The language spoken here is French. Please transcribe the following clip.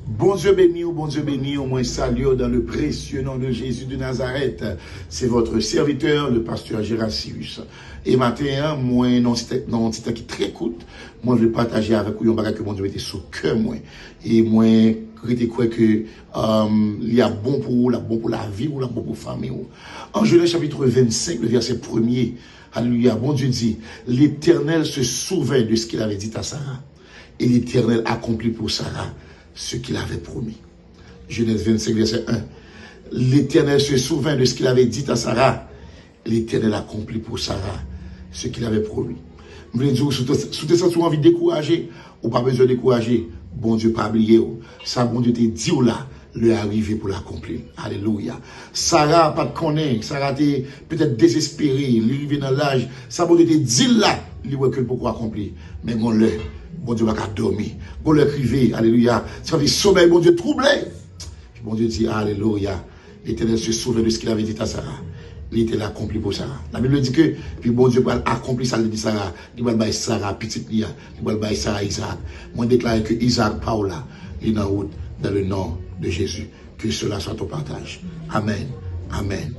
Bon Dieu béni, au moins salut dans le précieux nom de Jésus de Nazareth. C'est votre serviteur, le pasteur Gérasius. Et maintenant, moi, non, c'est un qui très coûte. Moi, je vais partager avec vous un bagage que mon Dieu mette sur le cœur, moi. Et moi, je crois que, il y a bon pour vous, bon pour la vie, ou bon pour la famille. En Genèse chapitre 25, le verset 1er, alléluia, bon Dieu dit, l'Éternel se souvint de ce qu'il avait dit à Sarah. Et l'Éternel accomplit pour Sarah ce qu'il avait promis. Genèse 25, verset 1. L'Éternel se souvint de ce qu'il avait dit à Sarah. L'Éternel accomplit pour Sarah ce qu'il avait promis. Je voulais dire, si tu as envie de décourager, ou pas besoin de décourager, bon Dieu pas oublier. Ça, bon Dieu te dit là, le arrivé pour l'accomplir. Alléluia. Sarah pas de connaître, Sarah était peut-être désespérée, il arrivé dans l'âge. Ça, bon Dieu te dit là, il voit que pour accomplir. Mais bon, bon Dieu va dormir. Bon le crier, alléluia. Ça fait sommeil, bon Dieu troublé. Puis bon Dieu dit, alléluia. L'Éternel se souvient de ce qu'il avait dit à Sarah. Il était accompli pour Sarah. La Bible dit que, puis bon Dieu va accomplir ça, il dit Sarah. Il va bailler Sarah, petite Lia. Il va bailler Sarah, Isaac. Moi, déclare que Isaac, Paula, il est en route dans le nom de Jésus. Que cela soit au partage. Amen. Amen.